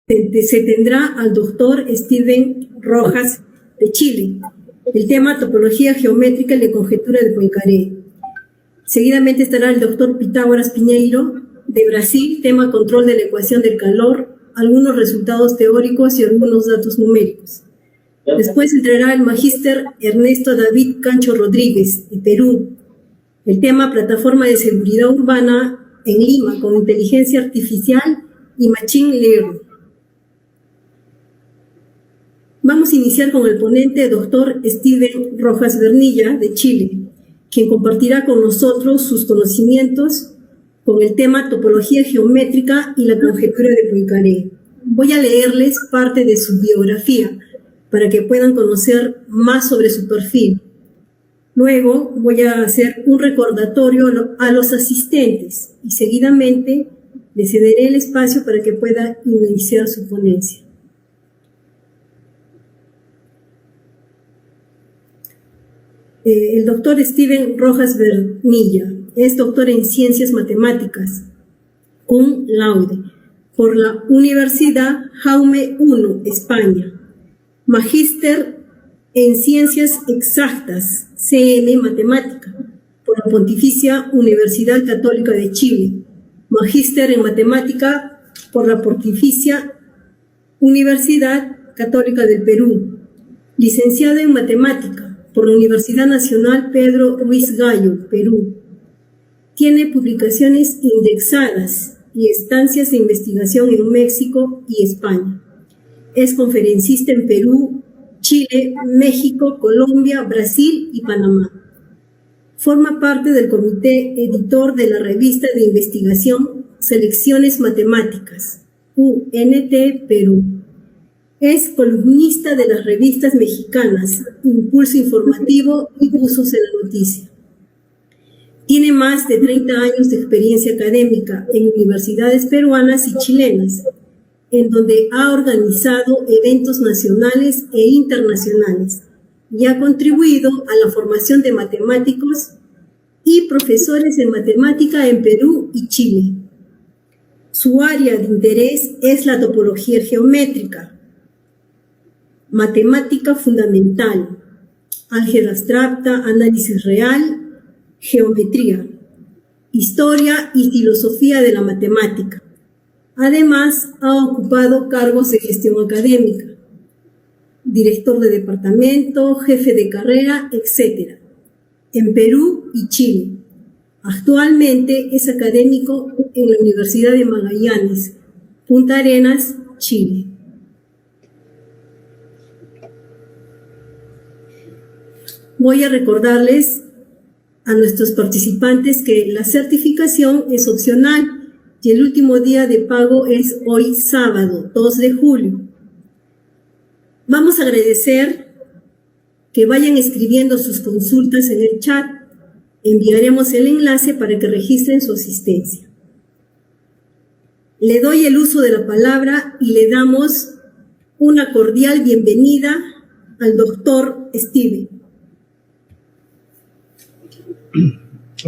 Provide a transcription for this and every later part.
se tendrá al doctor Steven Rojas de Chile, el tema topología geométrica y la conjetura de Poincaré. Seguidamente estará el doctor Pitágoras Piñeiro de Brasil, tema control de la ecuación del calor, algunos resultados teóricos y algunos datos numéricos. Después entrará el magíster Ernesto David Cancho Rodríguez de Perú, el tema plataforma de seguridad urbana en Lima con inteligencia artificial y machine learning. Vamos a iniciar con el ponente doctor Steven Rojas Vernilla de Chile, quien compartirá con nosotros sus conocimientos con el tema topología geométrica y la conjetura de Poincaré. Voy a leerles parte de su biografía para que puedan conocer más sobre su perfil. Luego voy a hacer un recordatorio a los asistentes y seguidamente le cederé el espacio para que pueda iniciar su ponencia. El doctor Steven Rojas Vernilla es doctor en Ciencias Matemáticas, cum laude, por la Universidad Jaume I, España. Magíster en Ciencias Exactas, CM Matemática, por la Pontificia Universidad Católica de Chile. Magíster en Matemática por la Pontificia Universidad Católica del Perú. Licenciado en Matemática por la Universidad Nacional Pedro Ruiz Gallo, Perú. Tiene publicaciones indexadas y estancias de investigación en México y España. Es conferencista en Perú, Chile, México, Colombia, Brasil y Panamá. Forma parte del comité editor de la revista de investigación Selecciones Matemáticas, UNT Perú. Es columnista de las revistas mexicanas Impulso Informativo y Usos en la Noticia. Tiene más de 30 años de experiencia académica en universidades peruanas y chilenas, en donde ha organizado eventos nacionales e internacionales y ha contribuido a la formación de matemáticos y profesores de matemática en Perú y Chile. Su área de interés es la topología geométrica, matemática fundamental, álgebra abstracta, análisis real, geometría, historia y filosofía de la matemática. Además, ha ocupado cargos de gestión académica, director de departamento, jefe de carrera, etc., en Perú y Chile. Actualmente es académico en la Universidad de Magallanes, Punta Arenas, Chile. Voy a recordarles a nuestros participantes que la certificación es opcional y el último día de pago es hoy sábado, 2 de julio. Vamos a agradecer que vayan escribiendo sus consultas en el chat. Enviaremos el enlace para que registren su asistencia. Le doy el uso de la palabra y le damos una cordial bienvenida al doctor Steven.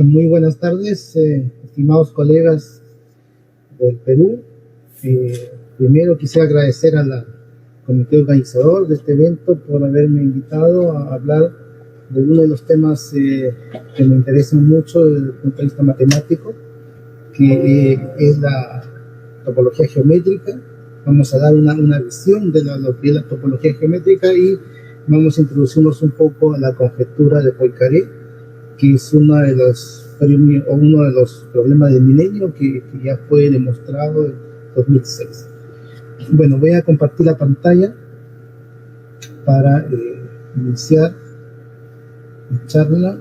Muy buenas tardes, estimados colegas del Perú. Primero quisiera agradecer al comité organizador de este evento por haberme invitado a hablar de uno de los temas que me interesan mucho desde el punto de vista matemático, que es la topología geométrica. Vamos a dar una visión de lo que es la topología geométrica y vamos a introducirnos un poco a la conjetura de Poincaré, que es uno de los problemas del milenio que ya fue demostrado en 2006. Bueno, voy a compartir la pantalla para iniciar mi charla.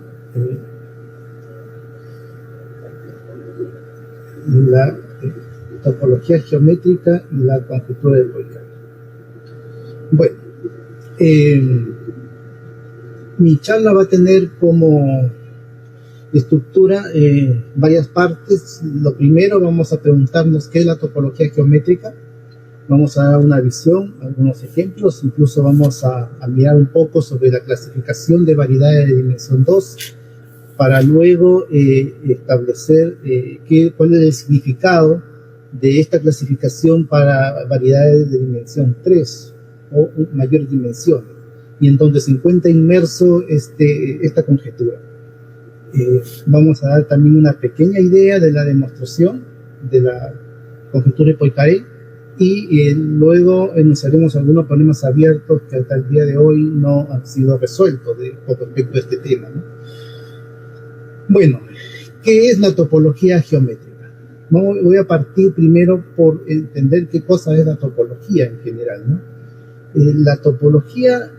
La topología geométrica y la conjetura de Poincaré. Bueno, mi charla va a tener como estructura varias partes. Lo primero, vamos a preguntarnos qué es la topología geométrica. Vamos a dar una visión, algunos ejemplos, incluso vamos a mirar un poco sobre la clasificación de variedades de dimensión 2, para luego establecer cuál es el significado de esta clasificación para variedades de dimensión 3 o mayores dimensiones, y en donde se encuentra inmerso esta conjetura. Vamos a dar también una pequeña idea de la demostración de la conjetura de Poincaré, y luego enunciaremos algunos problemas abiertos que hasta el día de hoy no han sido resueltos con respecto a este tema, ¿no? Bueno, ¿qué es la topología geométrica? Voy a partir primero por entender qué cosa es la topología en general, ¿no? La topología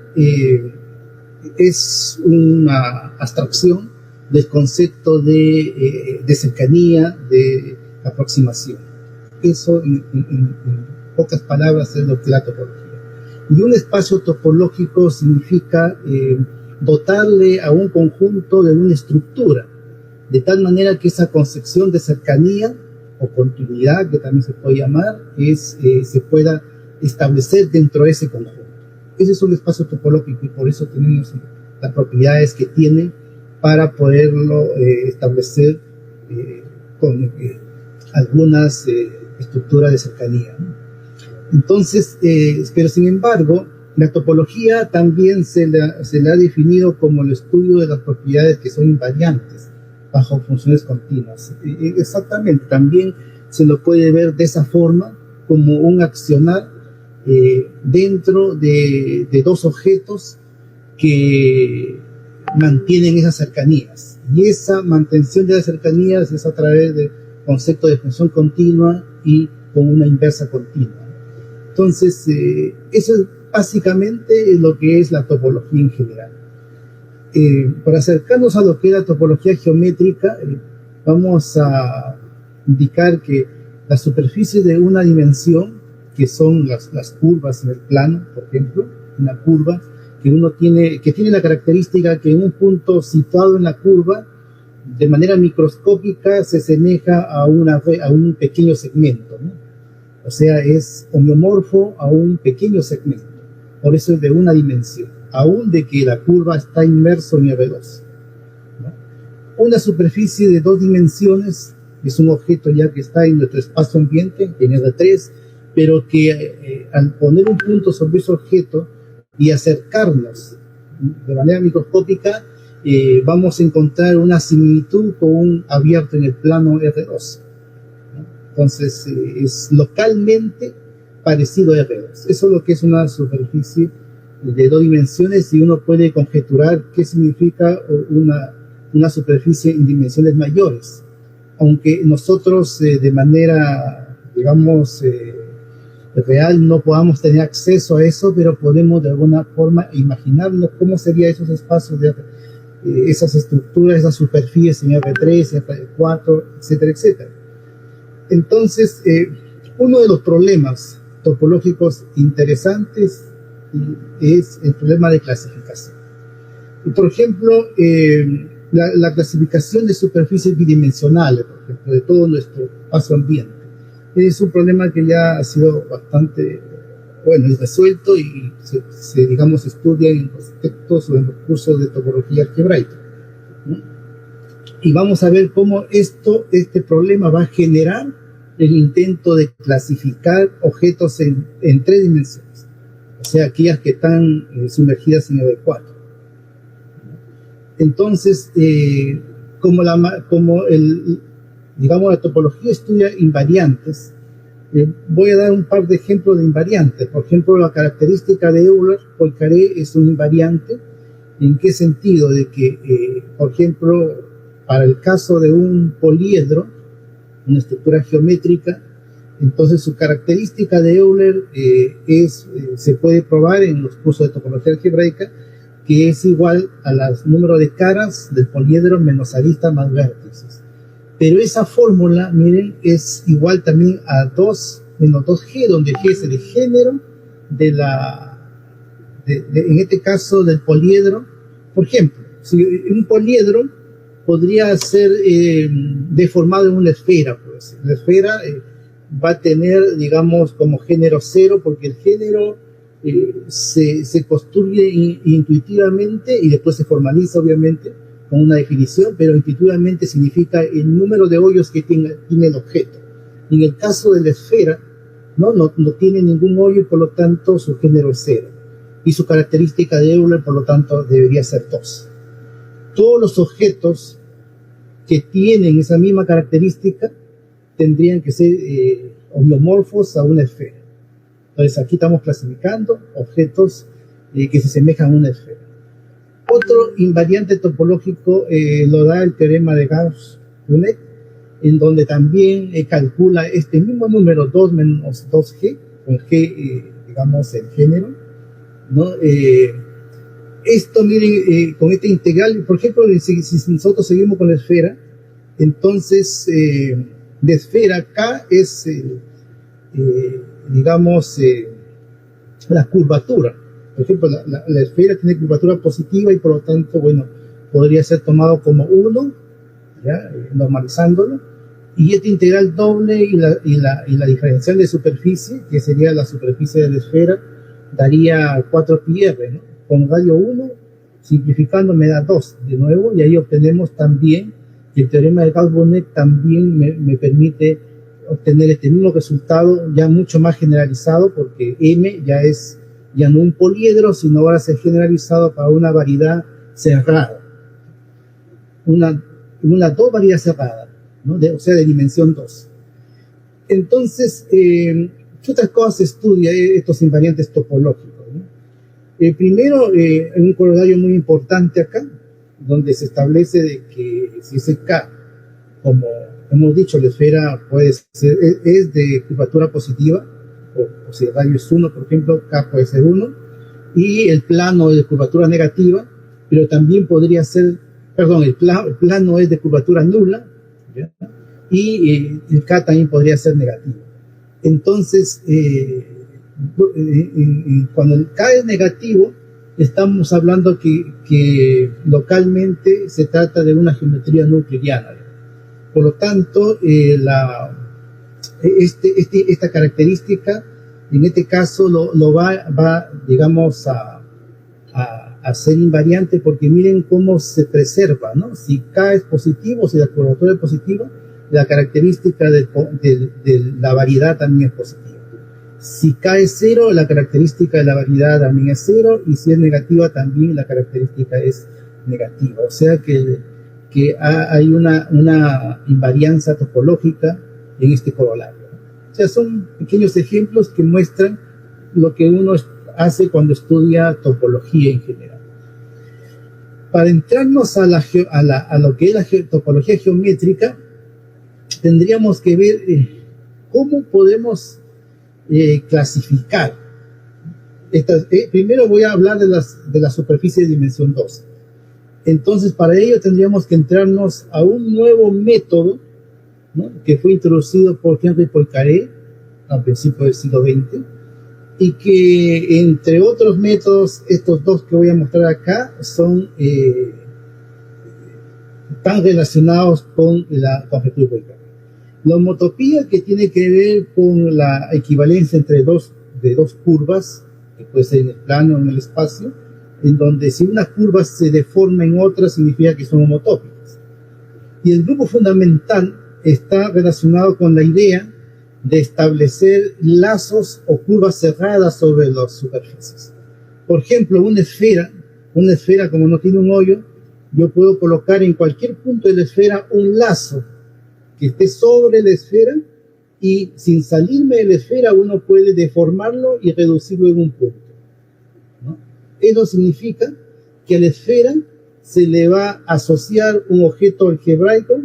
es una abstracción del concepto de cercanía, de aproximación. Eso, en pocas palabras, es lo que es la topología. Y un espacio topológico significa dotarle a un conjunto de una estructura, de tal manera que esa concepción de cercanía o continuidad, que también se puede llamar, se pueda establecer dentro de ese conjunto. Ese es un espacio topológico, y por eso tenemos las propiedades que tiene para poderlo establecer con algunas estructuras de cercanía, ¿no? Entonces, pero sin embargo, la topología también se le ha definido como el estudio de las propiedades que son invariantes bajo funciones continuas. Exactamente, también se lo puede ver de esa forma, como un accionar dentro de dos objetos que mantienen esas cercanías, y esa mantención de las cercanías es a través del concepto de función continua y con una inversa continua. Entonces, eso es básicamente lo que es la topología en general. Para acercarnos a lo que es la topología geométrica, vamos a indicar que la superficie de una dimensión, que son las curvas en el plano, por ejemplo, una curva que tiene la característica que en un punto situado en la curva, de manera microscópica, se asemeja a un pequeño segmento, ¿no? O sea, es homeomorfo a un pequeño segmento. Por eso es de una dimensión, aún de que la curva está inmerso en R2, ¿no? Una superficie de dos dimensiones es un objeto ya que está en nuestro espacio ambiente, en R3, pero que al poner un punto sobre ese objeto y acercarnos de manera microscópica, vamos a encontrar una similitud con un abierto en el plano R2, ¿no? Entonces, es localmente parecido a R2. Eso es lo que es una superficie de dos dimensiones, y uno puede conjeturar qué significa una superficie en dimensiones mayores. Aunque nosotros de manera, digamos, real no podamos tener acceso a eso, pero podemos de alguna forma imaginarnos cómo serían esos espacios, esas estructuras, esas superficies en R3, R4, etcétera, etcétera. Entonces, uno de los problemas topológicos interesantes es el problema de clasificación. Y por ejemplo, la clasificación de superficies bidimensionales, por ejemplo, de todo nuestro espacio ambiente, es un problema que ya ha sido bastante, resuelto, y se digamos, estudia en los textos o en los cursos de topología algebraica, ¿no? Y vamos a ver cómo este problema va a generar el intento de clasificar objetos en tres dimensiones, o sea, aquellas que están sumergidas en el V4. Entonces, digamos, la topología estudia invariantes, voy a dar un par de ejemplos de invariantes. Por ejemplo, la característica de Euler-Poincaré es un invariante. ¿En qué sentido? De que, por ejemplo, para el caso de un poliedro, una estructura geométrica, entonces su característica de Euler se puede probar en los cursos de topología algebraica, que es igual al número de caras del poliedro menos aristas más vértices. Pero esa fórmula, miren, es igual también a 2 menos 2G, donde G es el género en este caso del poliedro. Por ejemplo, si un poliedro podría ser deformado en una esfera, pues la esfera va a tener, digamos, como género 0, porque el género se construye intuitivamente y después se formaliza, obviamente, con una definición, pero intuitivamente significa el número de hoyos que tiene el objeto. Y en el caso de la esfera, no tiene ningún hoyo y por lo tanto su género es 0. Y su característica de Euler, por lo tanto, debería ser 2. Todos los objetos que tienen esa misma característica tendrían que ser homeomorfos a una esfera. Entonces aquí estamos clasificando objetos que se asemejan a una esfera. Otro invariante topológico lo da el teorema de Gauss-Lunet, en donde también calcula este mismo número 2 menos 2G, con G, digamos, el género, ¿no? Esto, miren, con este integral, por ejemplo, si nosotros seguimos con la esfera, entonces, de esfera K es, digamos, la curvatura. Por ejemplo, la esfera tiene curvatura positiva y por lo tanto, bueno, podría ser tomado como 1, ¿ya? Normalizándolo. Y este integral doble y la diferencial de superficie, que sería la superficie de la esfera, daría 4πr, ¿no? Con radio 1, simplificando me da 2 de nuevo, y ahí obtenemos también que el teorema de Gauss-Bonnet también me permite obtener este mismo resultado ya mucho más generalizado, porque M ya no un poliedro, sino ahora se ha generalizado para una variedad cerrada, una dos variedad cerrada, ¿no? O sea, de dimensión 2. Entonces, ¿qué otras cosas se estudia estos invariantes topológicos, ¿no? Primero, un corolario muy importante acá, donde se establece de que si ese K, como hemos dicho, la esfera puede ser, es de curvatura positiva, o si el radio es 1, por ejemplo, K puede ser 1, y el plano es de curvatura negativa, pero también podría ser, perdón, el plano es de curvatura nula, ¿ya? Y el K también podría ser negativo. Entonces, cuando el K es negativo, estamos hablando que localmente se trata de una geometría no euclidiana. Por lo tanto, esta característica, en este caso, lo va digamos, a ser invariante, porque miren cómo se preserva, ¿no? Si K es positivo, si la curvatura es positiva, la característica de la variedad también es positiva. Si K es 0, la característica de la variedad también es 0, y si es negativa también la característica es negativa. O sea que hay una invarianza topológica en este corolario. O sea, son pequeños ejemplos que muestran lo que uno hace cuando estudia topología en general. Para entrarnos a lo que es la topología geométrica, tendríamos que ver cómo podemos clasificar. Primero voy a hablar de la superficie de dimensión 2. Entonces, para ello tendríamos que entrarnos a un nuevo método, ¿no? Que fue introducido por Henri Poincaré a principios del siglo XX, y que, entre otros métodos, estos dos que voy a mostrar acá son tan relacionados con la conjetura de Poincaré. La homotopía, que tiene que ver con la equivalencia entre dos curvas, que puede ser en el plano o en el espacio, en donde si una curva se deforma en otra, significa que son homotópicas. Y el grupo fundamental está relacionado con la idea de establecer lazos o curvas cerradas sobre las superficies. Por ejemplo, una esfera como no tiene un hoyo, yo puedo colocar en cualquier punto de la esfera un lazo que esté sobre la esfera, y sin salirme de la esfera uno puede deformarlo y reducirlo en un punto, ¿no? Eso significa que a la esfera se le va a asociar un objeto algebraico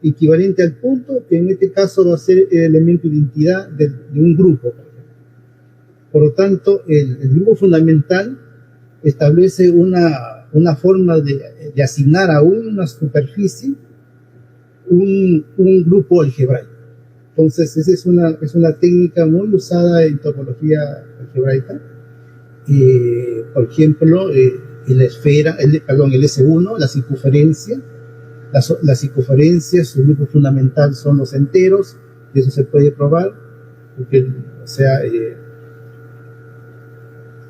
equivalente al punto, que en este caso va a ser el elemento de identidad de un grupo. Por lo tanto, el grupo fundamental establece una forma de asignar a una superficie un grupo algebraico. Entonces, esa es una técnica muy usada en topología algebraica. Por ejemplo, en la esfera, el S1, la circunferencia. La circunferencia, su grupo fundamental son los enteros, y eso se puede probar, porque, o sea, el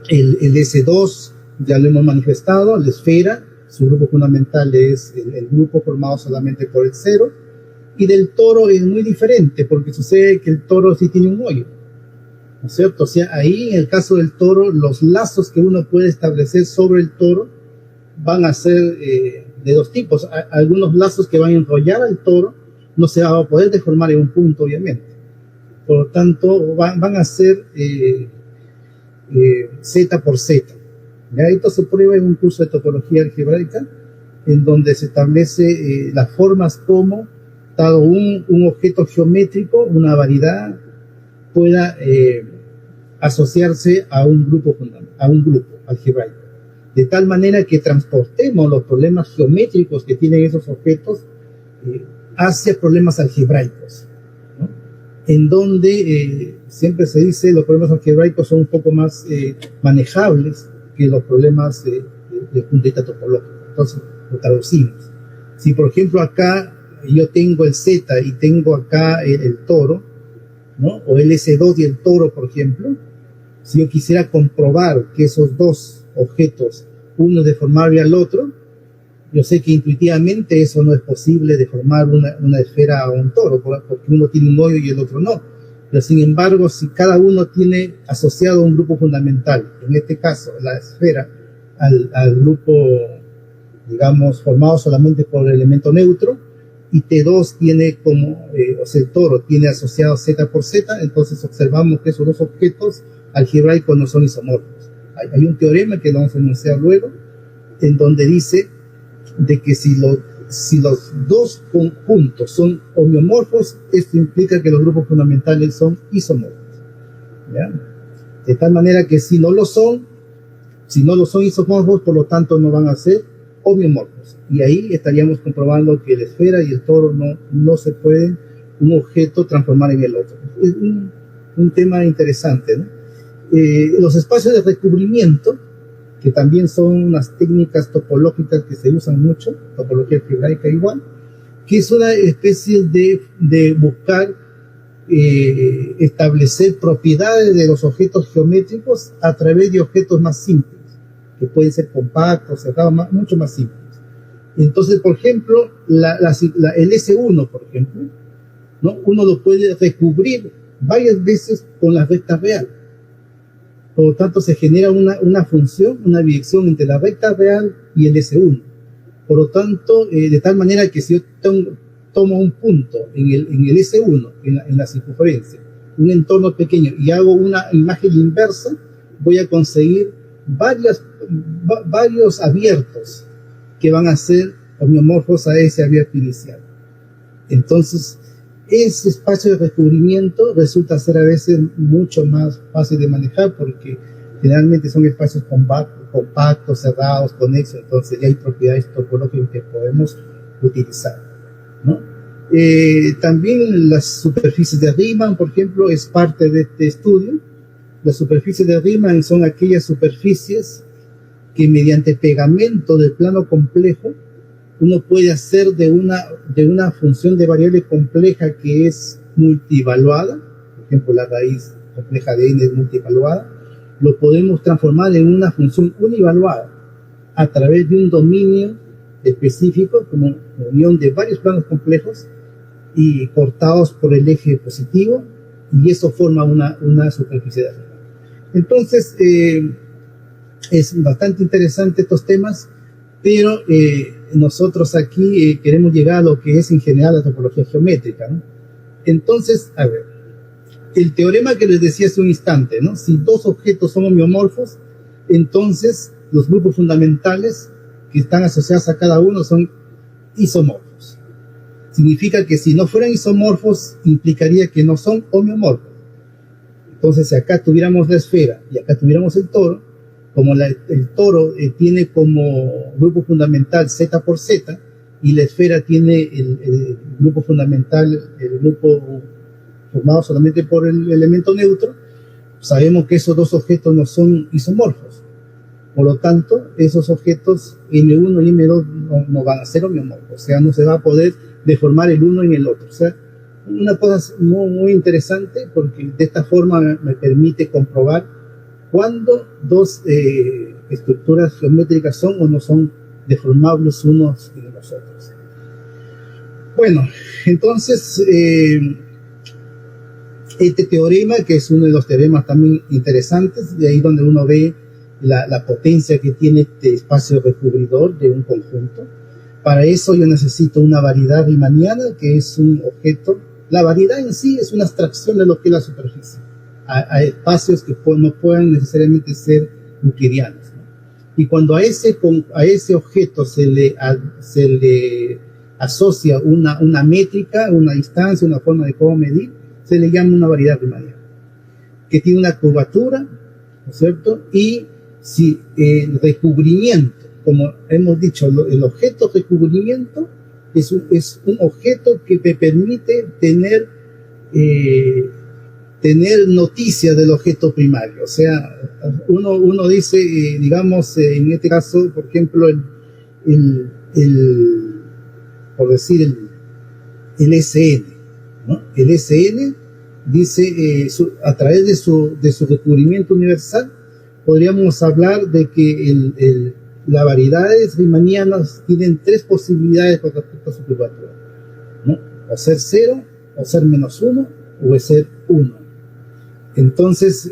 S2 ya lo hemos manifestado. La esfera, su grupo fundamental es el grupo formado solamente por el 0, Y del toro es muy diferente, porque sucede que el toro sí tiene un hoyo, ¿no es cierto? O sea, ahí en el caso del toro, los lazos que uno puede establecer sobre el toro van a ser de dos tipos. Algunos lazos que van a enrollar al toro no se va a poder deformar en un punto, obviamente. Por lo tanto, van a ser Z por Z. ¿Ya? Esto se prueba en un curso de topología algebraica, en donde se establece las formas como, dado un objeto geométrico, una variedad, pueda asociarse a un grupo algebraico. De tal manera que transportemos los problemas geométricos que tienen esos objetos hacia problemas algebraicos, ¿no? En donde siempre se dice los problemas algebraicos son un poco más manejables que los problemas de punto de vista topológico. Entonces lo traducimos. Si por ejemplo acá yo tengo el Z y tengo acá el toro, ¿no? O el S2 y el toro, por ejemplo, si yo quisiera comprobar que esos dos objetos, uno es deformable al otro, yo sé que intuitivamente eso no es posible, deformar una esfera a un toro, porque uno tiene un hoyo y el otro no. Pero sin embargo, si cada uno tiene asociado un grupo fundamental, en este caso la esfera, al grupo, digamos, formado solamente por el elemento neutro, y T2 tiene como, o sea, el toro tiene asociado Z por Z, entonces observamos que esos dos objetos algebraicos no son isomorfos. Hay un teorema que lo vamos a enunciar luego, en donde dice de que si los dos conjuntos son homeomorfos, esto implica que los grupos fundamentales son isomorfos, ¿ya? De tal manera que si no lo son isomorfos, por lo tanto no van a ser homeomorfos. Y ahí estaríamos comprobando que la esfera y el toro no se pueden un objeto transformar en el otro. Es un tema interesante, ¿no? Los espacios de recubrimiento, que también son unas técnicas topológicas que se usan mucho, topología algebraica igual, que es una especie de buscar establecer propiedades de los objetos geométricos a través de objetos más simples, que pueden ser compactos, cerrados, mucho más simples. Entonces, por ejemplo, el S1, por ejemplo, ¿no? Uno lo puede recubrir varias veces con la recta real. Por lo tanto, se genera una función, una biyección entre la recta real y el S1. Por lo tanto, de tal manera que si yo tomo un punto en el S1, en la circunferencia, un entorno pequeño, y hago una imagen inversa, voy a conseguir varios abiertos que van a ser homeomorfos a ese abierto inicial. Entonces, ese espacio de recubrimiento resulta ser a veces mucho más fácil de manejar, porque generalmente son espacios compactos, cerrados, conexos, entonces ya hay propiedades topológicas que podemos utilizar, ¿no? También las superficies de Riemann, por ejemplo, es parte de este estudio. Las superficies de Riemann son aquellas superficies que mediante pegamento del plano complejo uno puede hacer de una función de variable compleja que es multivaluada, por ejemplo la raíz compleja de n es multivaluada, lo podemos transformar en una función univaluada a través de un dominio específico como unión de varios planos complejos y cortados por el eje positivo, y eso forma una superficie de Riemann. Entonces, es bastante interesante estos temas, pero nosotros aquí queremos llegar a lo que es en general la topología geométrica, ¿no? Entonces, a ver, el teorema que les decía hace un instante, ¿no? Si dos objetos son homeomorfos, entonces los grupos fundamentales que están asociados a cada uno son isomorfos. Significa que si no fueran isomorfos, implicaría que no son homeomorfos. Entonces, si acá tuviéramos la esfera y acá tuviéramos el toro, como el toro tiene como grupo fundamental Z por Z, y la esfera tiene el grupo fundamental, el grupo formado solamente por el elemento neutro, sabemos que esos dos objetos no son isomorfos. Por lo tanto, esos objetos M1 y M2 no van a ser homeomorfos, o sea, no se va a poder deformar el uno en el otro. O sea, una cosa muy, muy interesante, porque de esta forma me permite comprobar cuándo dos estructuras geométricas son o no son deformables unos en los otros. Bueno, entonces, este teorema, que es uno de los teoremas también interesantes, de ahí donde uno ve la potencia que tiene este espacio recubridor de un conjunto. Para eso yo necesito una variedad riemanniana, que es un objeto. La variedad en sí es una abstracción de lo que es la superficie, a espacios que no puedan necesariamente ser euclidianos, ¿no? Y cuando a ese objeto se le asocia una métrica, una distancia, una forma de cómo medir, se le llama una variedad riemanniana, que tiene una curvatura, ¿no es cierto? Y si el recubrimiento, como hemos dicho, el objeto recubrimiento es un objeto que te permite tener noticia del objeto primario. O sea, uno dice, digamos, en este caso, por ejemplo, por decir el SN, ¿no? El SN dice, a través de su recubrimiento universal, podríamos hablar de que las variedades riemannianas tienen tres posibilidades con respecto a su curvatura, ¿no? O ser 0, o ser -1, o ser 1. Entonces,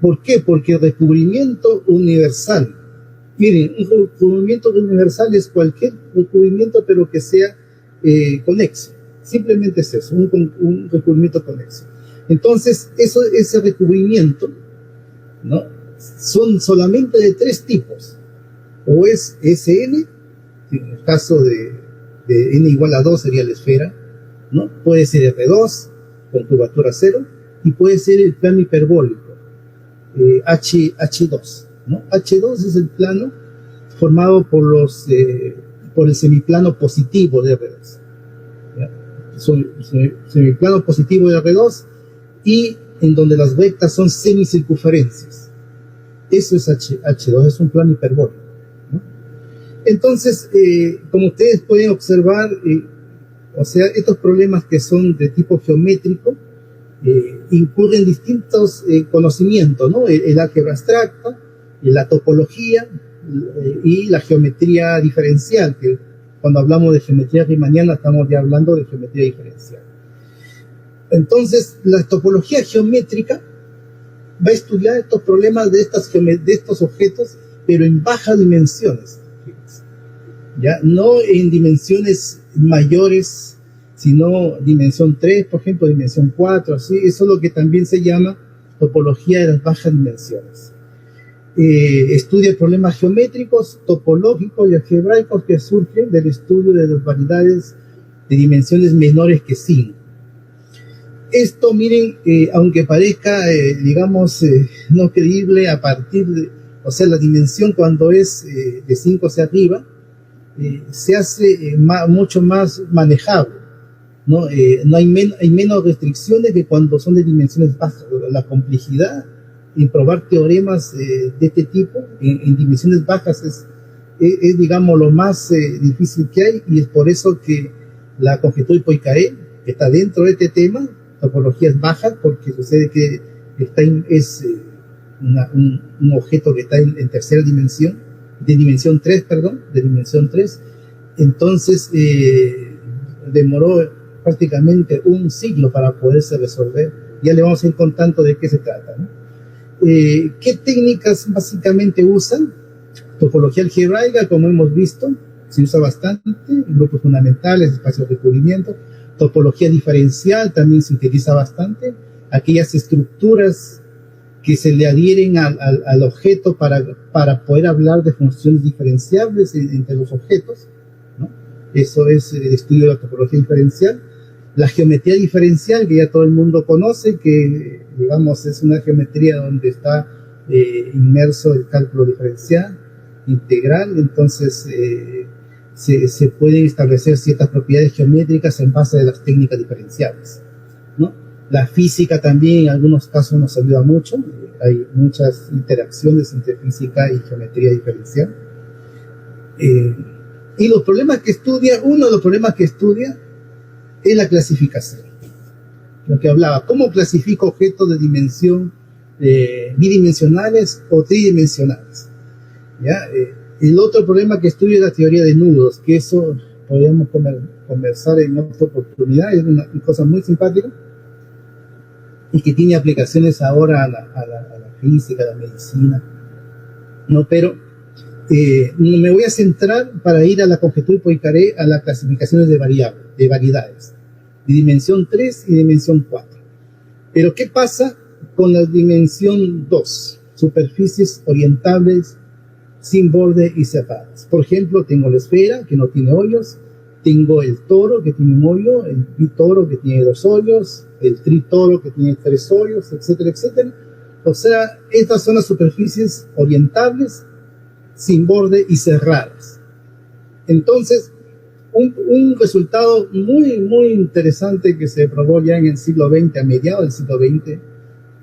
¿por qué? Porque el recubrimiento universal, miren, un recubrimiento universal es cualquier recubrimiento, pero que sea conexo. Simplemente es eso, un recubrimiento conexo. Entonces, ese recubrimiento, ¿no?, son solamente de tres tipos. O es SN, en el caso de n igual a 2 sería la esfera, ¿no? Puede ser R2 con curvatura 0, y puede ser el plano hiperbólico, H2, ¿no? H2 es el plano formado por el semiplano positivo de R2, ¿ya? Semiplano positivo de R2, y en donde las rectas son semicircunferencias. Eso es H2, es un plano hiperbólico, ¿no? Entonces, como ustedes pueden observar, o sea, estos problemas que son de tipo geométrico incurren distintos conocimientos, ¿no? El álgebra abstracta, la topología y la geometría diferencial, que cuando hablamos de geometría riemanniana estamos ya hablando de geometría diferencial. Entonces, la topología geométrica va a estudiar estos problemas de estos objetos, pero en bajas dimensiones, ya no en dimensiones mayores, sino dimensión 3, por ejemplo, dimensión 4, así. Eso es lo que también se llama topología de las bajas dimensiones. Estudia problemas geométricos, topológicos y algebraicos que surgen del estudio de las variedades de dimensiones menores que 5. Esto, miren, aunque parezca, digamos, no creíble a partir de, o sea, la dimensión cuando es de 5 hacia arriba, se hace mucho más manejable, ¿no? Hay menos restricciones que cuando son de dimensiones bajas. La complejidad en probar teoremas de este tipo en dimensiones bajas es, digamos, lo más difícil que hay, y es por eso que la conjetura de Poincaré, que está dentro de este tema, topologías bajas, porque sucede que es un objeto que está en tercera dimensión, de dimensión 3, entonces demoró prácticamente un siglo para poderse resolver. Ya le vamos a ir contando de qué se trata, ¿no? ¿Qué técnicas básicamente usan? Topología algebraica, como hemos visto, se usa bastante, grupos fundamentales, espacios de recubrimiento. Topología diferencial también se utiliza bastante, aquellas estructuras que se le adhieren al objeto para poder hablar de funciones diferenciables entre los objetos, ¿no? Eso es el estudio de la topología diferencial. La geometría diferencial, que ya todo el mundo conoce, que, digamos, es una geometría donde está inmerso el cálculo diferencial integral. Entonces se pueden establecer ciertas propiedades geométricas en base a las técnicas diferenciables, ¿no? La física también en algunos casos nos ayuda mucho. Hay muchas interacciones entre física y geometría diferencial. Y los problemas que estudia, uno de los problemas que estudia es la clasificación. Lo que hablaba, ¿cómo clasifico objetos de dimensión bidimensionales o tridimensionales? ¿Ya? El otro problema que estudia es la teoría de nudos, que eso podríamos conversar en otra oportunidad. Es una cosa muy simpática y que tiene aplicaciones ahora a la física, a la medicina, ¿no? Pero me voy a centrar para ir a la conjetura de Poincaré a las clasificaciones de variedades, de dimensión 3 y dimensión 4. Pero ¿qué pasa con la dimensión 2? Superficies orientables sin borde y cerradas. Por ejemplo, tengo la esfera que no tiene hoyos, tengo el toro que tiene un hoyo, el bitoro que tiene 2 hoyos, el tritoro que tiene 3 hoyos, etcétera, etcétera. O sea, estas son las superficies orientables sin borde y cerradas. Entonces, un resultado muy interesante que se probó ya en el siglo XX, a mediados del siglo XX,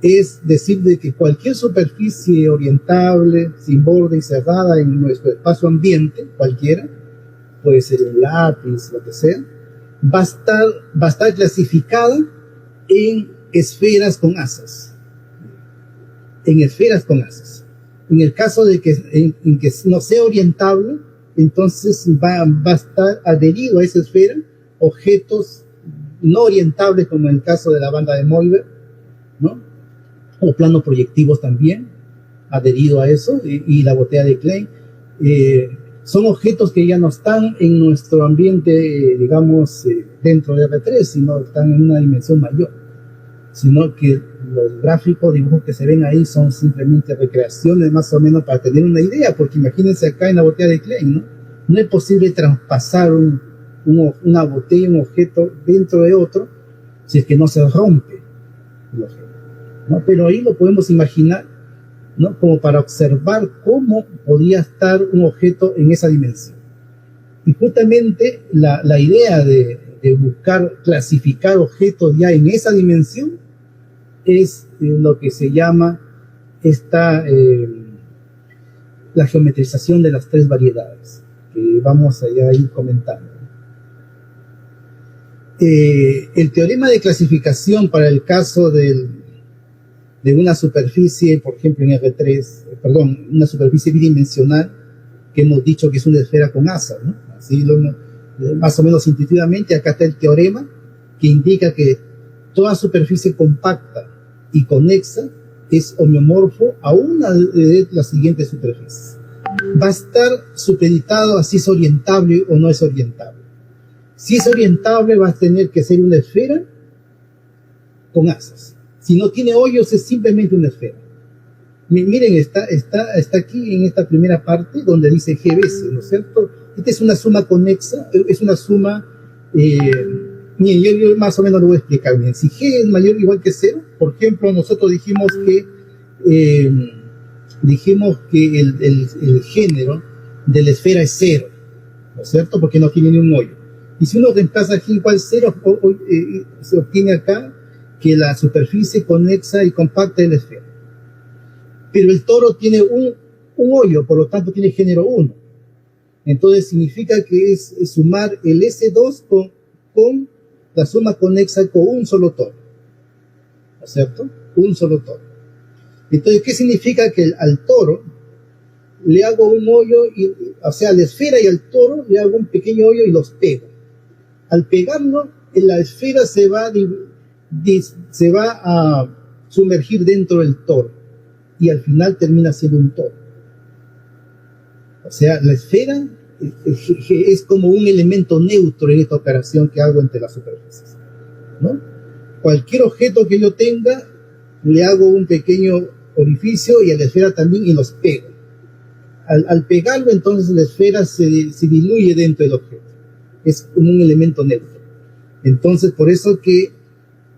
es decir de que cualquier superficie orientable, sin borde y cerrada en nuestro espacio ambiente, cualquiera, puede ser un lápiz, lo que sea, va a estar clasificada en esferas con asas. En esferas con asas. En el caso de que, en que no sea orientable, entonces va a estar adherido a esa esfera objetos no orientables, como en el caso de la banda de Moiber, ¿no? O planos proyectivos también, adherido a eso, y la botella de Klein. Son objetos que ya no están en nuestro ambiente, digamos, dentro de R3, sino están en una dimensión mayor, sino que los gráficos, dibujos que se ven ahí son simplemente recreaciones más o menos para tener una idea, porque imagínense acá en la botella de Klein, ¿no? No es posible traspasar una botella, un objeto dentro de otro, si es que no se rompe el objeto, ¿no? Pero ahí lo podemos imaginar, ¿no? Como para observar cómo podría estar un objeto en esa dimensión. Y justamente la idea de buscar clasificar objetos ya en esa dimensión es lo que se llama la geometrización de las 3 variedades, que vamos a ir comentando. El teorema de clasificación para el caso de una superficie, por ejemplo en R3, perdón, una superficie bidimensional, que hemos dicho que es una esfera con asas, ¿no? Así más o menos intuitivamente, acá está el teorema que indica que toda superficie compacta y conexa es homeomorfo a una de las siguientes superficies. Va a estar supeditado a si es orientable o no es orientable. Si es orientable, va a tener que ser una esfera con asas. Si no tiene hoyos, es simplemente una esfera. Miren, está aquí en esta primera parte donde dice GBS, ¿no es cierto? Esta es una suma conexa, es una suma, miren, yo más o menos lo voy a explicar bien. Si G es mayor o igual que 0, por ejemplo, nosotros dijimos que el género de la esfera es 0, ¿no es cierto? Porque no tiene ni un hoyo. Y si uno reemplaza G igual 0, se obtiene acá que la superficie conexa y compacta es la esfera. Pero el toro tiene un hoyo, por lo tanto tiene género 1. Entonces significa que es sumar el S2 con la suma conexa con un solo toro, ¿no es cierto? Un solo toro. Entonces, ¿qué significa? Que al toro le hago un hoyo, o sea, a la esfera y al toro le hago un pequeño hoyo y los pego. Al pegarlo, la esfera se va a sumergir dentro del toro y al final termina siendo un toro. O sea, la esfera es como un elemento neutro en esta operación que hago entre las superficies, ¿no? Cualquier objeto que yo tenga, le hago un pequeño orificio y a la esfera también y los pego. Al pegarlo, entonces la esfera se diluye dentro del objeto. Es como un elemento neutro. Entonces, por eso que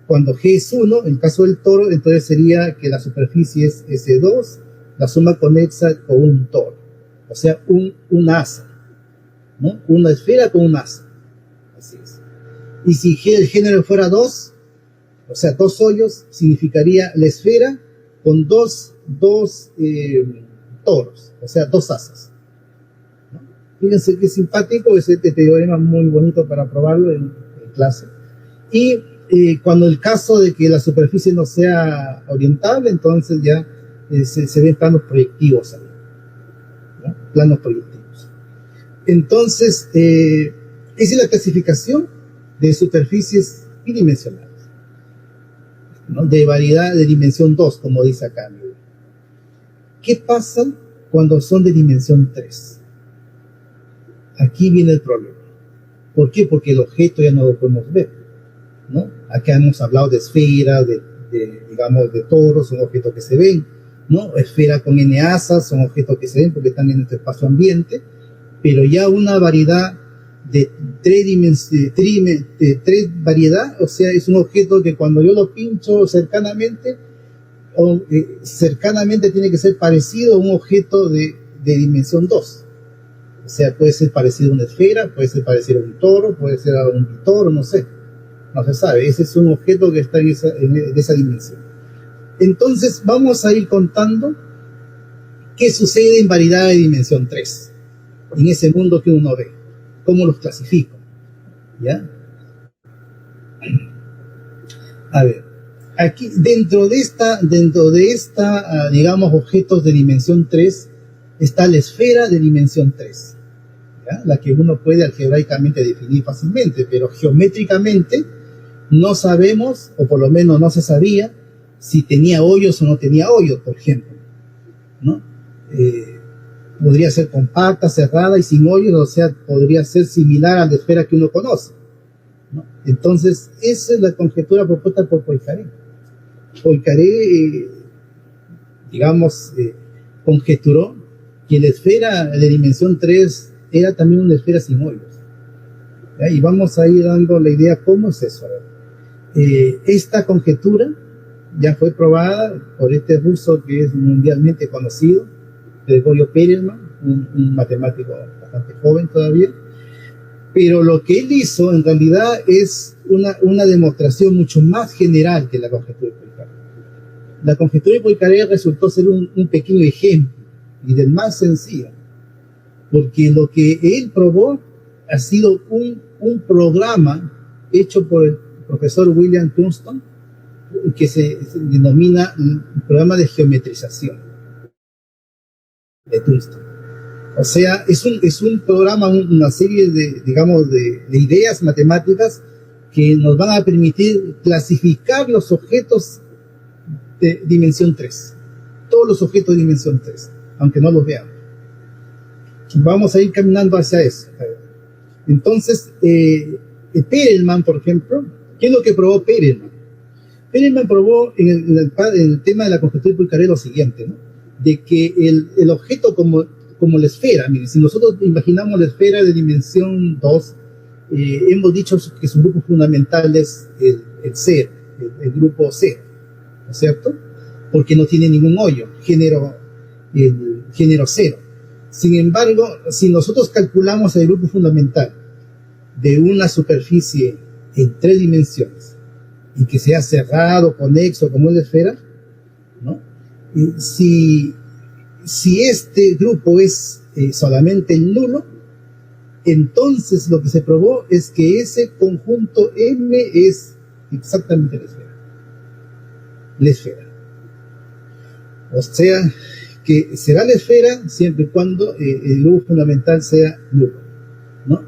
cuando G es 1, en el caso del toro, entonces sería que la superficie es S2, la suma conexa con un toro. O sea, un asa, ¿no? Una esfera con un asa. Así es. Y si el género fuera 2, o sea, 2 hoyos, significaría la esfera con dos toros, o sea, 2 asas, ¿no? Fíjense qué simpático, es este teorema muy bonito para probarlo en clase. Y cuando el caso de que la superficie no sea orientable, entonces ya se ven planos proyectivos ahí, ¿no? Planos proyectivos. Entonces, Esa es la clasificación de superficies bidimensionales, ¿no? De variedad de dimensión 2, como dice acá. ¿Qué pasa cuando son de dimensión 3? Aquí viene el problema. ¿Por qué? Porque el objeto ya no lo podemos ver, ¿no? Acá hemos hablado de esferas, digamos, de toros, son objetos que se ven, ¿no? Esfera con N-asas son objetos que se ven porque están en este espacio ambiente, pero ya una variedad de tres variedad, o sea, es un objeto que cuando yo lo pincho cercanamente, cercanamente tiene que ser parecido a un objeto de dimensión 2. O sea, puede ser parecido a una esfera, puede ser parecido a un toro, puede ser a un toro, no sé. No se sabe. Ese es un objeto que está en esa dimensión. Entonces, vamos a ir contando qué sucede en variedad de dimensión 3. En ese mundo que uno ve. ¿Cómo los clasifico? ¿Ya? A ver. Aquí, dentro de esta, digamos, objetos de dimensión 3, está la esfera de dimensión 3. ¿Ya? La que uno puede algebraicamente definir fácilmente, pero geométricamente no sabemos, o por lo menos no se sabía, si tenía hoyos o no tenía hoyos, por ejemplo, ¿no? Podría ser compacta, cerrada y sin hoyos, o sea, podría ser similar a la esfera que uno conoce, ¿no? Entonces, esa es la conjetura propuesta por Poincaré. Poincaré, digamos, conjeturó que la esfera de dimensión 3 era también una esfera sin hoyos. ¿Ya? Y vamos a ir dando la idea cómo es eso. Esta conjetura ya fue probada por este ruso que es mundialmente conocido, Gregorio Perelman, un matemático bastante joven todavía, pero lo que él hizo en realidad es una demostración mucho más general que la conjetura de Poincaré. La conjetura de Poincaré resultó ser un pequeño ejemplo y del más sencillo, porque lo que él probó ha sido un programa hecho por el profesor William Thurston, que se denomina el programa de geometrización de Thurston. O sea, es un programa, una serie de, digamos, de ideas matemáticas que nos van a permitir clasificar los objetos de dimensión 3. Todos los objetos de dimensión 3, aunque no los veamos. Vamos a ir caminando hacia eso. Entonces, Perelman, por ejemplo, ¿qué es lo que probó Perelman? Perelman probó en el tema de la conjetura de Poincaré lo siguiente, ¿no? De que el objeto como la esfera, miren, si nosotros imaginamos la esfera de dimensión 2, hemos dicho que su grupo fundamental es el 0, el grupo 0, ¿no es cierto? Porque no tiene ningún hoyo, el género 0. Sin embargo, si nosotros calculamos el grupo fundamental de una superficie en 3 dimensiones y que sea cerrado, conexo, como es la esfera, ¿no? Si este grupo es solamente el nulo, entonces lo que se probó es que ese conjunto M es exactamente la esfera. La esfera. O sea, que será la esfera siempre y cuando el grupo fundamental sea nulo, ¿no?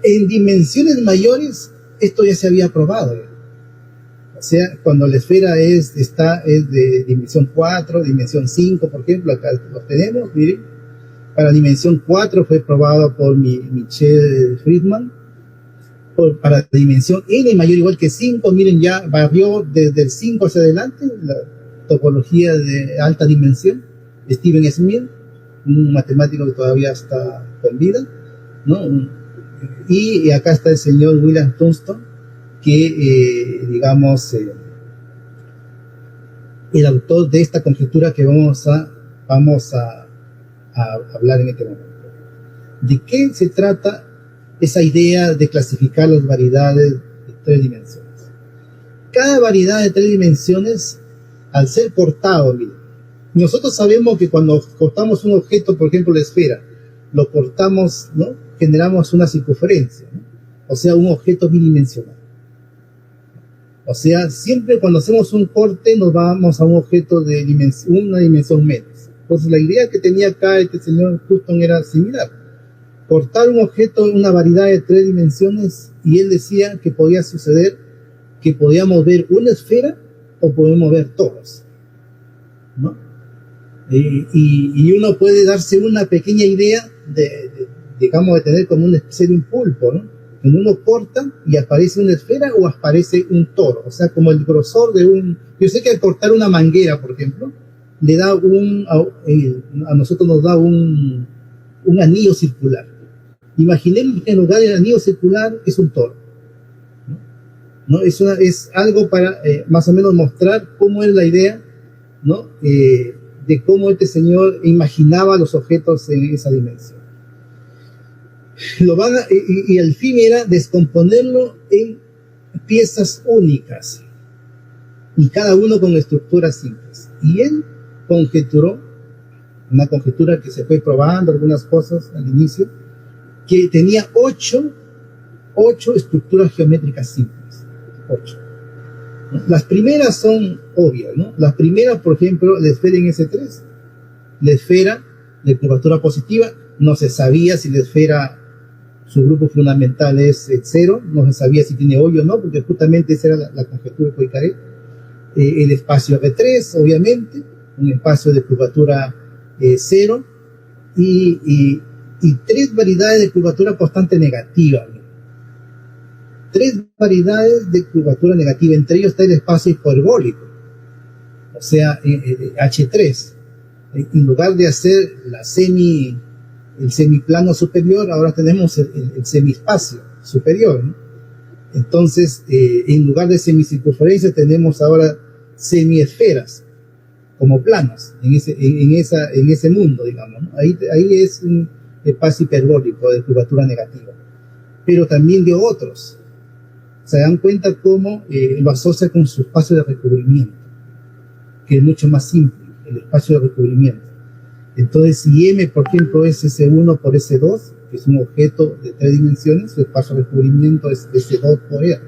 En dimensiones mayores, esto ya se había probado, ¿ya? O sea, cuando la esfera es de dimensión 4, dimensión 5, por ejemplo, acá lo tenemos, miren. Para dimensión 4 fue probado por Michel Friedman. Para dimensión n mayor o igual que 5, miren, ya barrió desde el 5 hacia adelante la topología de alta dimensión. Stephen Smith, un matemático que todavía está con vida, ¿no? Y acá está el señor William Thurston, que digamos el autor de esta conjetura que vamos a hablar en este momento. ¿De qué se trata esa idea de clasificar las variedades de 3 dimensiones? Cada variedad de 3 dimensiones, al ser cortado, miren, nosotros sabemos que cuando cortamos un objeto, por ejemplo la esfera, lo cortamos, ¿no? Generamos una circunferencia, ¿no? O sea, un objeto bidimensional. O sea, siempre cuando hacemos un corte nos vamos a un objeto de una dimensión menos. Entonces la idea que tenía acá este señor Thurston era similar. cortar un objeto en una variedad de 3 dimensiones, y él decía que podía suceder que podíamos ver una esfera o podemos ver todos, ¿no? Y uno puede darse una pequeña idea digamos, de tener como una especie de un pulpo, ¿no? En uno corta y aparece una esfera o aparece un toro, o sea, como el grosor de un... Yo sé que al cortar una manguera, por ejemplo, le da a nosotros nos da un anillo circular. Imaginemos que en lugar del anillo circular es un toro, ¿no? Es algo para más o menos mostrar cómo es la idea, ¿no? De cómo este señor imaginaba los objetos en esa dimensión. Y el fin era descomponerlo en piezas únicas, y cada uno con estructuras simples. Y él conjeturó, una conjetura que se fue probando algunas cosas al inicio, que tenía 8 estructuras geométricas simples. 8. Las primeras son obvias, ¿no? Las primeras, por ejemplo, la esfera en S3, la esfera de curvatura positiva. No se sabía si la esfera, su grupo fundamental es 0, no se sabía si tiene hoyo o no, porque justamente esa era la conjetura de Poincaré. El espacio R3, obviamente, un espacio de curvatura 0, y 3 variedades de curvatura constante negativa. 3 variedades de curvatura negativa, entre ellos está el espacio hiperbólico, o sea, H3. En lugar de hacer el semiplano superior, ahora tenemos el semiespacio superior, ¿no? Entonces, en lugar de semicircunferencia, tenemos ahora semiesferas como planos en ese mundo, digamos, ¿no? Ahí es un espacio hiperbólico de curvatura negativa, pero también de otros. Se dan cuenta cómo lo asocia con su espacio de recubrimiento, que es mucho más simple, el espacio de recubrimiento. Entonces, si M, por ejemplo, es S1 por S2, que es un objeto de 3 dimensiones, su espacio de recubrimiento es S2 por R,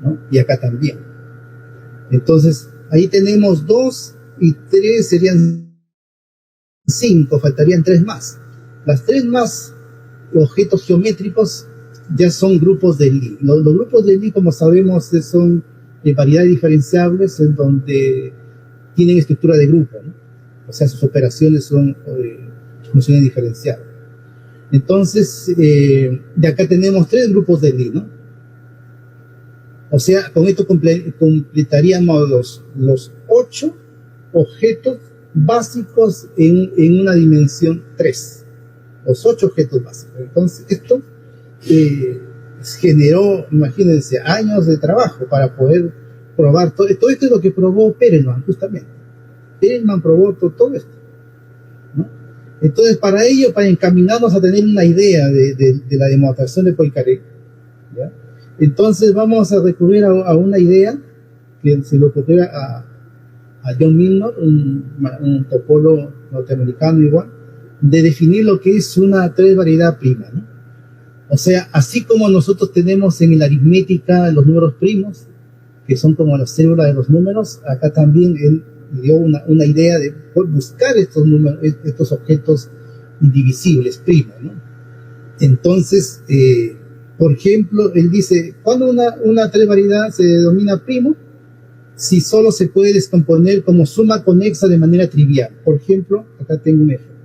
¿no? Y acá también. Entonces, ahí tenemos 2 y 3 serían 5, faltarían 3 más. Las 3 más objetos geométricos ya son grupos de Lie. Los grupos de Lie, como sabemos, son de variedades diferenciables en donde tienen estructura de grupo, ¿no? O sea, sus operaciones son funciones diferenciables. Entonces, de acá tenemos 3 grupos de Lie, ¿no? O sea, con esto completaríamos los 8 objetos básicos en una dimensión 3. Los 8 objetos básicos. Entonces, esto generó, imagínense, años de trabajo para poder probar todo esto. Es lo que probó Perelman, justamente. Perelman probó todo esto, ¿no? Entonces, para ello, para encaminarnos a tener una idea de la demostración de Poincaré, ¿ya? Entonces vamos a recurrir a una idea que se le ocurrió a John Milnor, un topólogo norteamericano igual, de definir lo que es una 3 variedad prima, ¿no? O sea, así como nosotros tenemos en la aritmética los números primos, que son como las células de los números, acá también él dio una idea de buscar estos objetos indivisibles primos, ¿no? Entonces, por ejemplo, él dice, cuando una 3 variedad se denomina primo, si solo se puede descomponer como suma conexa de manera trivial. Por ejemplo, acá tengo un ejemplo.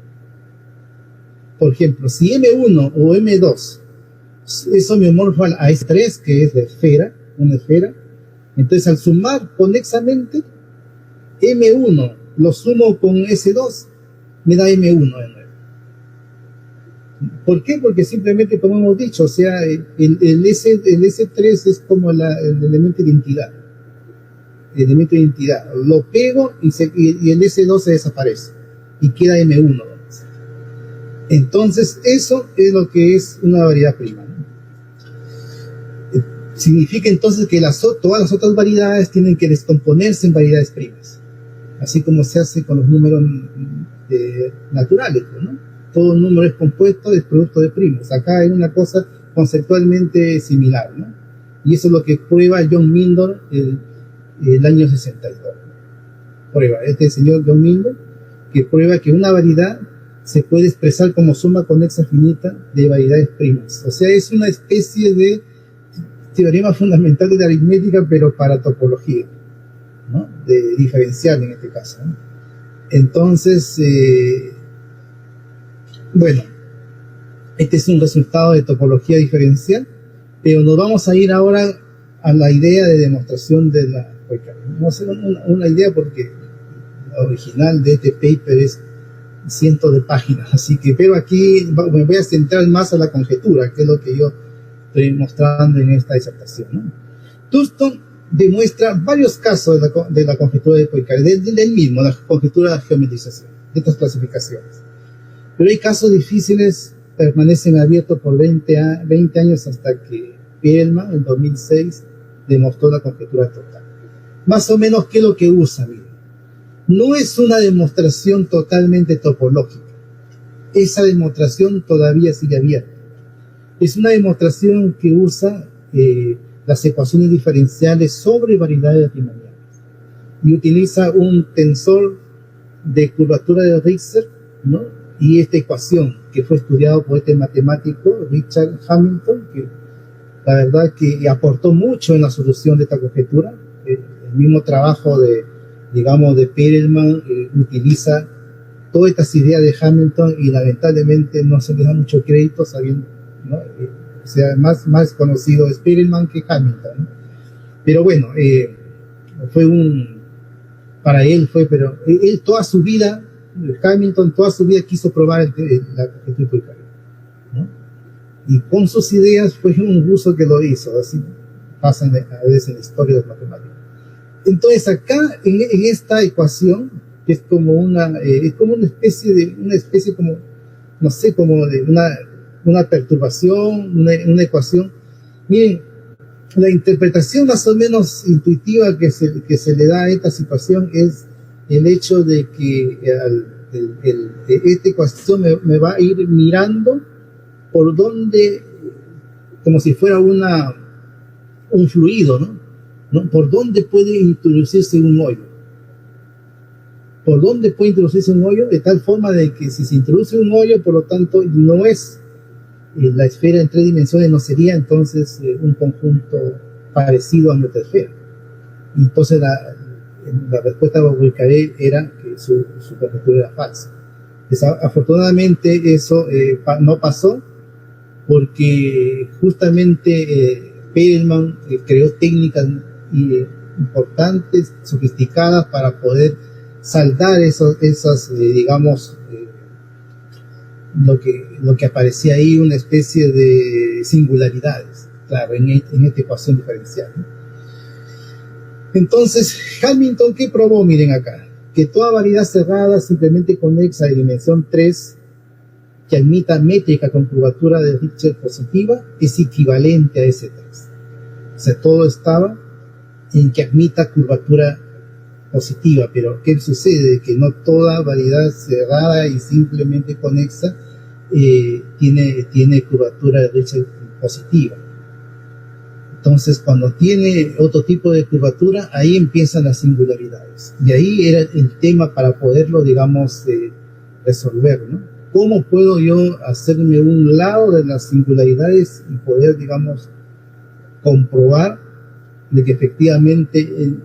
Por ejemplo, si M1 o M2 es homeomorfo a S3, que es la esfera, una esfera, entonces al sumar conexamente, M1 lo sumo con S2, me da M1 de nuevo. ¿Por qué? Porque simplemente, como hemos dicho, o sea, el S3 es como el elemento de identidad. El elemento de identidad. Lo pego y el S2 se desaparece. Y queda M1. Entonces, eso es lo que es una variedad prima, ¿no? Significa entonces que todas las otras variedades tienen que descomponerse en variedades primas. Así como se hace con los números naturales, ¿no? Todo número es compuesto, es producto de primos. Acá hay una cosa conceptualmente similar, ¿no? Y eso es lo que prueba John Milnor el año 62. Prueba, este señor John Milnor, que prueba que una variedad se puede expresar como suma conexa finita de variedades primas. O sea, es una especie de teorema fundamental de la aritmética, pero para topología, ¿no? De diferencial en este caso, ¿no? Entonces, bueno, este es un resultado de topología diferencial, pero nos vamos a ir ahora a la idea de demostración de la Poincaré. Vamos a hacer una idea porque la original de este paper es cientos de páginas, así que, pero aquí me voy a centrar más a la conjetura, que es lo que yo estoy mostrando en esta disertación, ¿no? Thurston demuestra varios casos de la conjetura de Poincaré, del mismo, la conjetura de geometrización, de estas clasificaciones. Pero hay casos difíciles, permanecen abiertos por 20 años hasta que Perelman, en 2006, demostró la conjetura total. Más o menos, ¿qué es lo que usa? Miren, no es una demostración totalmente topológica. Esa demostración todavía sigue abierta. Es una demostración que usa las ecuaciones diferenciales sobre variedades riemannianas y utiliza un tensor de curvatura de Richter, ¿no? Y esta ecuación que fue estudiado por este matemático Richard Hamilton, que la verdad que aportó mucho en la solución de esta conjetura. El mismo trabajo de Perelman utiliza todas estas ideas de Hamilton y lamentablemente no se le da mucho crédito, sabiendo, ¿no? O sea, más conocido es Perelman que Hamilton, ¿no? Pero bueno, para él fue, pero él toda su vida, Hamilton toda su vida quiso probar la conjetura de Poincaré, ¿no? Y con sus ideas fue un ruso que lo hizo, así pasa a veces en la historia de los matemáticos. Entonces acá, en esta ecuación, que es como una especie como, no sé, como de una perturbación, una ecuación. Miren, la interpretación más o menos intuitiva que se le da a esta situación es el hecho de que esta ecuación me va a ir mirando por donde, como si fuera un fluido, ¿no? ¿Por dónde puede introducirse un hoyo? ¿Por dónde puede introducirse un hoyo? De tal forma de que si se introduce un hoyo, por lo tanto, no es la esfera en 3 dimensiones, no sería entonces un conjunto parecido a nuestra esfera. Y entonces la respuesta de Poincaré era que su conjetura era falsa. Desafortunadamente eso no pasó, porque justamente Perelman creó técnicas importantes, sofisticadas, para poder saldar esas digamos, lo que aparecía ahí, una especie de singularidades, claro, en esta ecuación diferencial, ¿no? Entonces, Hamilton, ¿qué probó? Miren acá, que toda variedad cerrada simplemente conexa de dimensión 3 que admita métrica con curvatura de Richter positiva es equivalente a ese 3. O sea, todo estaba en que admita curvatura positiva, pero ¿qué sucede? Que no toda variedad cerrada y simplemente conexa tiene curvatura de Richter positiva. Entonces, cuando tiene otro tipo de curvatura, ahí empiezan las singularidades. Y ahí era el tema para poderlo, digamos, resolver, ¿no? ¿Cómo puedo yo hacerme un lado de las singularidades y poder, digamos, comprobar de que efectivamente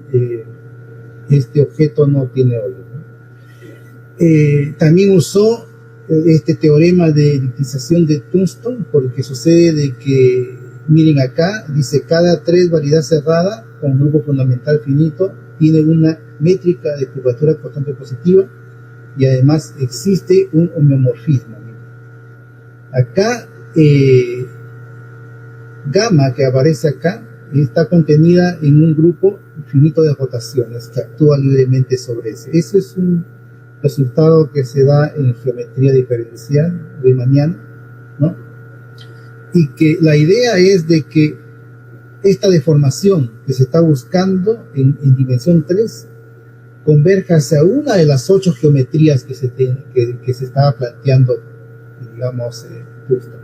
este objeto no tiene hoyo, ¿no? También usó este teorema de eliptización de Thurston, porque sucede de que, miren acá, dice cada 3 variedad cerrada con grupo fundamental finito tiene una métrica de curvatura constante positiva y además existe un homeomorfismo. Acá gamma, que aparece acá, está contenida en un grupo finito de rotaciones que actúa libremente sobre ese. Eso es un resultado que se da en geometría diferencial riemanniana, ¿no? Y que la idea es de que esta deformación que se está buscando en dimensión 3 converja hacia una de las 8 geometrías que se estaba planteando, digamos, Thurston.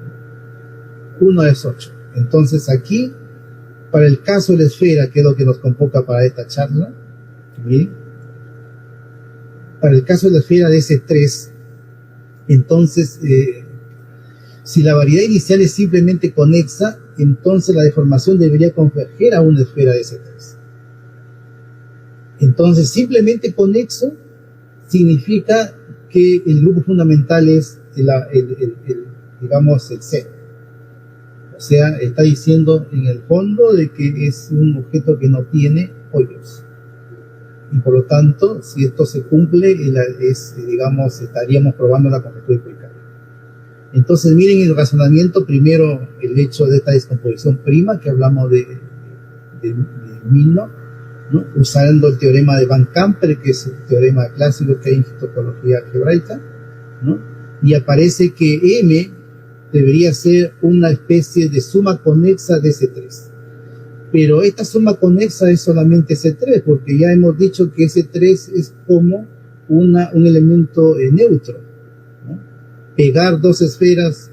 Una de las 8. Entonces aquí, para el caso de la esfera, que es lo que nos convoca para esta charla, miren, para el caso de la esfera de S3, Entonces, si la variedad inicial es simplemente conexa, entonces la deformación debería converger a una esfera de S3. Entonces, simplemente conexo significa que el grupo fundamental es digamos, el cero. O sea, está diciendo en el fondo de que es un objeto que no tiene hoyos. Y por lo tanto, si esto se cumple, digamos, estaríamos probando la conjetura de Poincaré. Entonces, miren el razonamiento. Primero, el hecho de esta descomposición prima, que hablamos de Milnor, ¿no? Usando el teorema de Van Kamper, que es el teorema clásico que hay en topología algebraica, ¿no? Y aparece que M debería ser una especie de suma conexa de S3. Pero esta suma conexa es solamente S3, porque ya hemos dicho que S3 es como un elemento neutro, ¿no? Pegar dos esferas,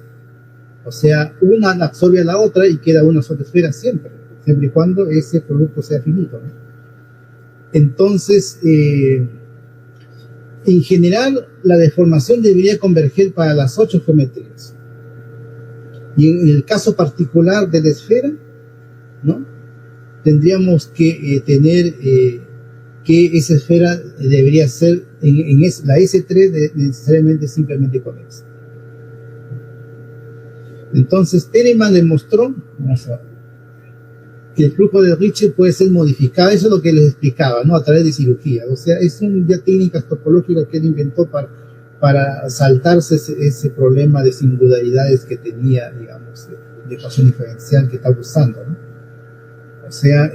o sea, una absorbe a la otra y queda una sola esfera siempre y cuando ese producto sea finito, ¿no? Entonces, en general, la deformación debería converger para las 8 geometrías. Y en el caso particular de la esfera, ¿no? Tendríamos que tener que esa esfera debería ser, la S3 necesariamente simplemente conexa. Entonces, Telemann demostró que el flujo de Ritchie puede ser modificado. Eso es lo que les explicaba, ¿no? A través de cirugía. O sea, son ya técnicas topológicas que él inventó para saltarse ese problema de singularidades que tenía, digamos, de ecuación diferencial que estaba usando, ¿no? O sea,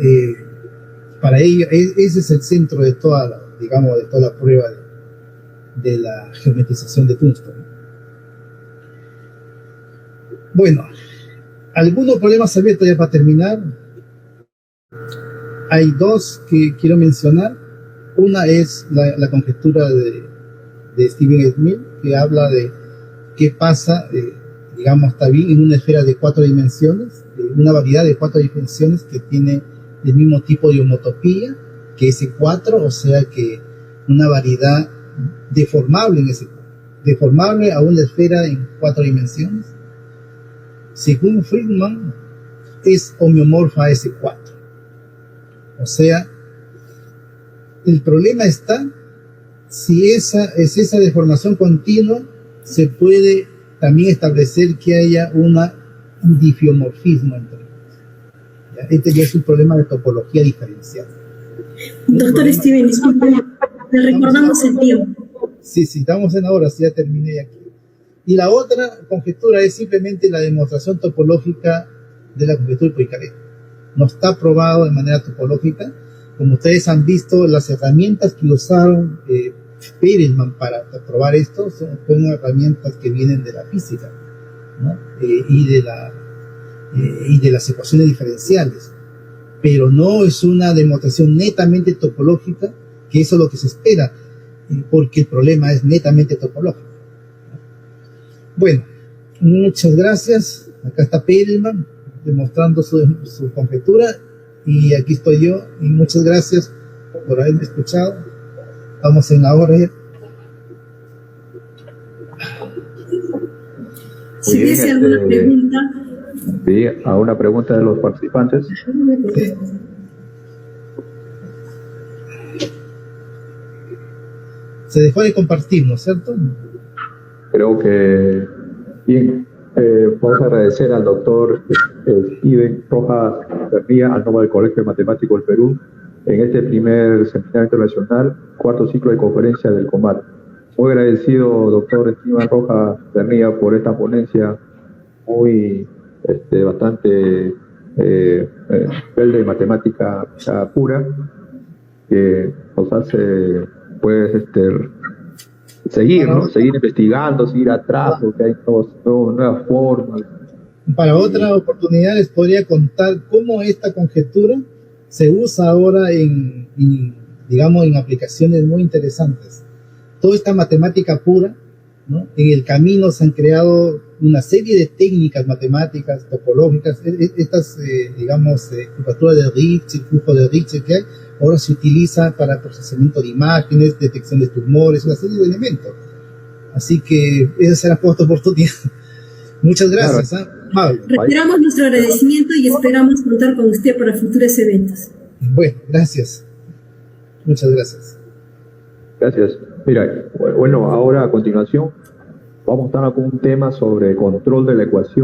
para ello, ese es el centro de toda la prueba de la geometrización de Tungsten. Bueno, algunos problemas abiertos ya para terminar. Hay dos que quiero mencionar. Una es la conjetura de Steven Smith, que habla de qué pasa, digamos, está bien en una esfera de 4 dimensiones, una variedad de 4 dimensiones que tiene el mismo tipo de homotopía que S4, o sea que una variedad deformable en S4, deformable a una esfera en 4 dimensiones. Según Friedman, es homeomorfa a S4. O sea, el problema está si esa deformación continua, se puede también establecer que haya un difiomorfismo entre ellos. Este ya es un problema de topología diferencial. Doctor Steven, disculpe, le recordamos el tiempo. Sí, estamos en ahora, sí, ya terminé aquí. Y la otra conjetura es simplemente la demostración topológica de la conjetura de Poincaré. No está probado de manera topológica. Como ustedes han visto, las herramientas que usaron Perelman para probar esto son herramientas que vienen de la física, ¿no? Y de las ecuaciones diferenciales. Pero no es una demostración netamente topológica, que eso es lo que se espera, porque el problema es netamente topológico. Bueno, muchas gracias. Acá está Perelman demostrando su conjetura, y aquí estoy yo, y muchas gracias por haberme escuchado. Vamos en la hora ya. Si hubiese alguna pregunta. Sí, a una pregunta de los participantes. Sí. Se dejó de compartir, ¿no es cierto? Creo que bien. Vamos a agradecer al doctor Steven Rojas Bernía, al nombre del Colegio Matemático del Perú, en este primer seminario internacional, cuarto ciclo de conferencia del COMAT. Muy agradecido, doctor Steven Rojas Bernía, por esta ponencia muy bastante nivel de matemática pura, que nos hace pues seguir, ¿no? Seguir investigando, seguir atrás, porque hay nuevas formas. Para otra oportunidad les podría contar cómo esta conjetura se usa ahora digamos, en aplicaciones muy interesantes. Toda esta matemática pura, ¿no? En el camino se han creado una serie de técnicas matemáticas, topológicas, estas, digamos, curvatura de Ritchie, flujo de Ritchie que hay, ahora se utiliza para procesamiento de imágenes, detección de tumores, una serie de elementos. Así que esa será por esta oportunidad. Muchas gracias. Amable. Reiteramos nuestro agradecimiento y esperamos contar con usted para futuros eventos. Bueno, gracias. Muchas gracias. Gracias. Mira, bueno, ahora a continuación vamos a estar con un tema sobre control de la ecuación